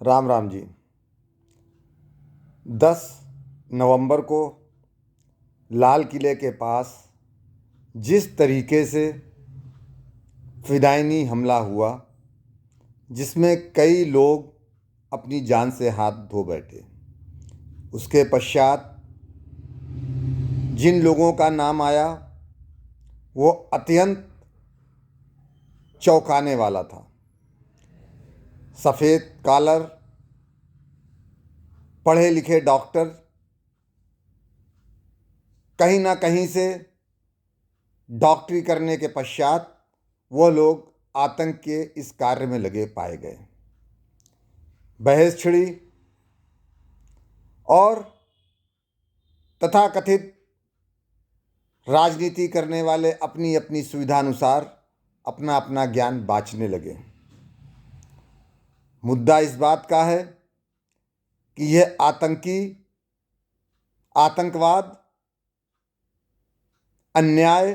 राम राम जी। 10 नवंबर को लाल किले के पास जिस तरीके से फिदायनी हमला हुआ, जिसमें कई लोग अपनी जान से हाथ धो बैठे, उसके पश्चात जिन लोगों का नाम आया वो अत्यंत चौंकाने वाला था। सफ़ेद कॉलर, पढ़े लिखे डॉक्टर कहीं ना कहीं से डॉक्टरी करने के पश्चात वो लोग आतंक के इस कार्य में लगे पाए गए। बहस छिड़ी और तथाकथित राजनीति करने वाले अपनी अपनी सुविधानुसार अपना अपना ज्ञान बांटने लगे। मुद्दा इस बात का है कि यह आतंकवाद, अन्याय,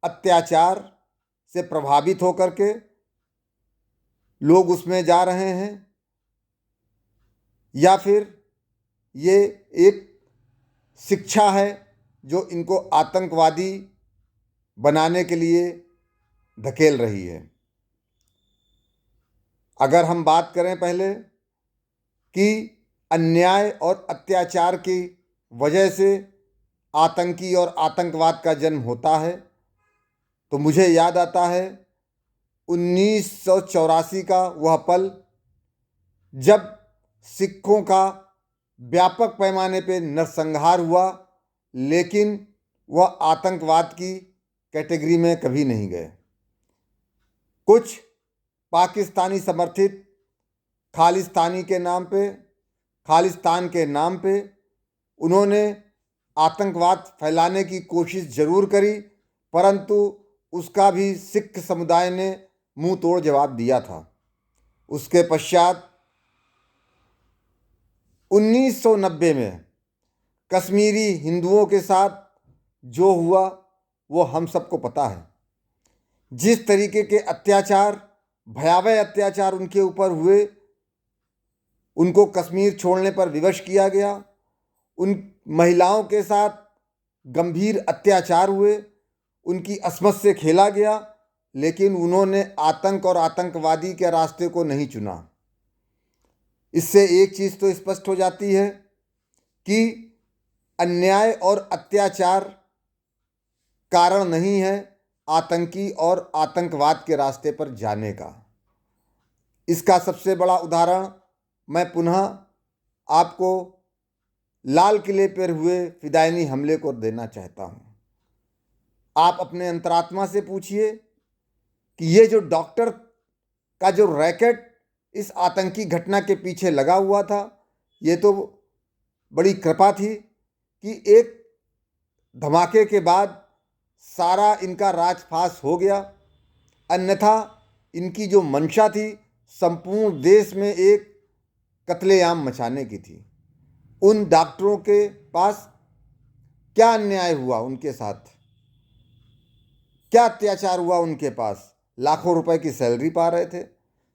अत्याचार से प्रभावित होकर के लोग उसमें जा रहे हैं, या फिर ये एक शिक्षा है जो इनको आतंकवादी बनाने के लिए धकेल रही है। अगर हम बात करें पहले कि अन्याय और अत्याचार की वजह से आतंकी और आतंकवाद का जन्म होता है, तो मुझे याद आता है 1984 का वह पल जब सिखों का व्यापक पैमाने पर नरसंहार हुआ, लेकिन वह आतंकवाद की कैटेगरी में कभी नहीं गए। कुछ पाकिस्तानी समर्थित खालिस्तान के नाम पे उन्होंने आतंकवाद फैलाने की कोशिश जरूर करी, परंतु उसका भी सिख समुदाय ने मुंह तोड़ जवाब दिया था। उसके पश्चात 1990 में कश्मीरी हिंदुओं के साथ जो हुआ वो हम सबको पता है। जिस तरीके के अत्याचार, भयावह अत्याचार उनके ऊपर हुए, उनको कश्मीर छोड़ने पर विवश किया गया, उन महिलाओं के साथ गंभीर अत्याचार हुए, उनकी अस्मत से खेला गया, लेकिन उन्होंने आतंक और आतंकवादी के रास्ते को नहीं चुना। इससे एक चीज़ तो स्पष्ट हो जाती है कि अन्याय और अत्याचार कारण नहीं है आतंकी और आतंकवाद के रास्ते पर जाने का। इसका सबसे बड़ा उदाहरण मैं पुनः आपको लाल किले पर हुए फिदायनी हमले को देना चाहता हूँ। आप अपने अंतरात्मा से पूछिए कि ये जो डॉक्टर का जो रैकेट इस आतंकी घटना के पीछे लगा हुआ था, ये तो बड़ी कृपा थी कि एक धमाके के बाद सारा इनका राजफास हो गया, अन्यथा इनकी जो मंशा थी संपूर्ण देश में एक कत्लेआम मचाने की थी। उन डॉक्टरों के पास क्या अन्याय हुआ, उनके साथ क्या अत्याचार हुआ? उनके पास लाखों रुपए की सैलरी पा रहे थे,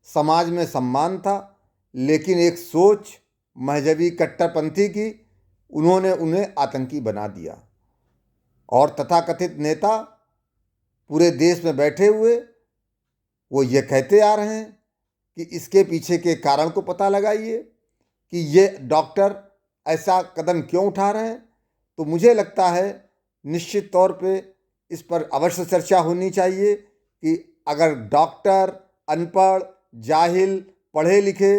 समाज में सम्मान था, लेकिन एक सोच मजहबी कट्टरपंथी की उन्होंने उन्हें आतंकी बना दिया। और तथाकथित नेता पूरे देश में बैठे हुए वो ये कहते आ रहे हैं कि इसके पीछे के कारण को पता लगाइए कि ये डॉक्टर ऐसा कदम क्यों उठा रहे हैं। तो मुझे लगता है निश्चित तौर पे इस पर अवश्य चर्चा होनी चाहिए कि अगर डॉक्टर अनपढ़, जाहिल, पढ़े लिखे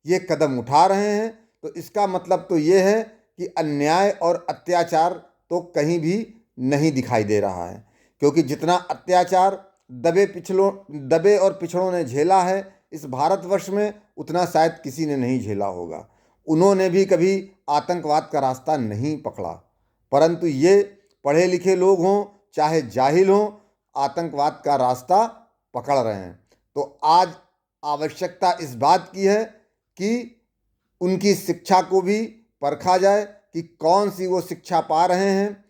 ये कदम उठा रहे हैं तो इसका मतलब तो ये है कि अन्याय और अत्याचार तो कहीं भी नहीं दिखाई दे रहा है, क्योंकि जितना अत्याचार दबे और पिछड़ों ने झेला है इस भारतवर्ष में, उतना शायद किसी ने नहीं झेला होगा। उन्होंने भी कभी आतंकवाद का रास्ता नहीं पकड़ा, परंतु ये पढ़े लिखे लोग हों चाहे जाहिल हों, आतंकवाद का रास्ता पकड़ रहे हैं। तो आज आवश्यकता इस बात की है कि उनकी शिक्षा को भी परखा जाए कि कौन सी वो शिक्षा पा रहे हैं,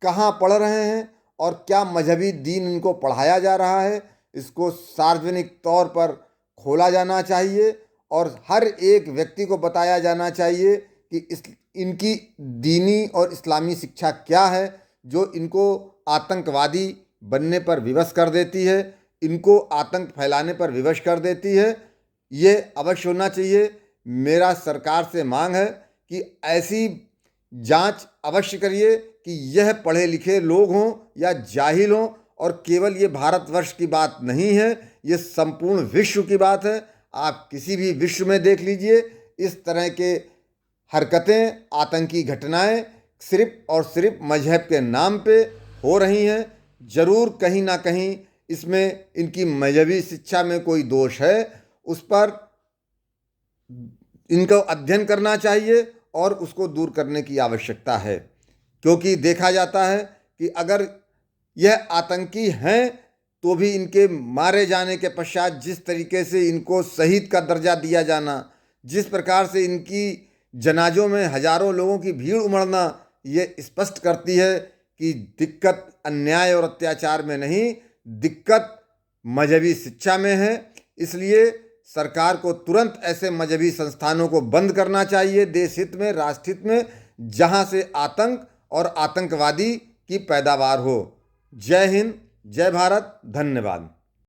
कहाँ पढ़ रहे हैं और क्या मजहबी दीन इनको पढ़ाया जा रहा है। इसको सार्वजनिक तौर पर खोला जाना चाहिए और हर एक व्यक्ति को बताया जाना चाहिए कि इनकी दीनी और इस्लामी शिक्षा क्या है जो इनको आतंकवादी बनने पर विवश कर देती है, इनको आतंक फैलाने पर विवश कर देती है। ये अवश्य होना चाहिए। मेरा सरकार से मांग है कि ऐसी जांच अवश्य करिए कि यह पढ़े लिखे लोग हों या जाहिल हों, और केवल ये भारतवर्ष की बात नहीं है, ये संपूर्ण विश्व की बात है। आप किसी भी विश्व में देख लीजिए, इस तरह के हरकतें, आतंकी घटनाएं सिर्फ और सिर्फ मजहब के नाम पे हो रही हैं। ज़रूर कहीं ना कहीं इसमें इनकी मजहबी शिक्षा में कोई दोष है, उस पर इनको अध्ययन करना चाहिए और उसको दूर करने की आवश्यकता है। क्योंकि देखा जाता है कि अगर यह आतंकी हैं तो भी इनके मारे जाने के पश्चात जिस तरीके से इनको शहीद का दर्जा दिया जाना, जिस प्रकार से इनकी जनाजों में हजारों लोगों की भीड़ उमड़ना, ये स्पष्ट करती है कि दिक्कत अन्याय और अत्याचार में नहीं, दिक्कत मजहबी शिक्षा में है। इसलिए सरकार को तुरंत ऐसे मजहबी संस्थानों को बंद करना चाहिए, देश हित में, राष्ट्र हित में, जहां से आतंक और आतंकवादी की पैदावार हो। जय हिंद, जय भारत, धन्यवाद।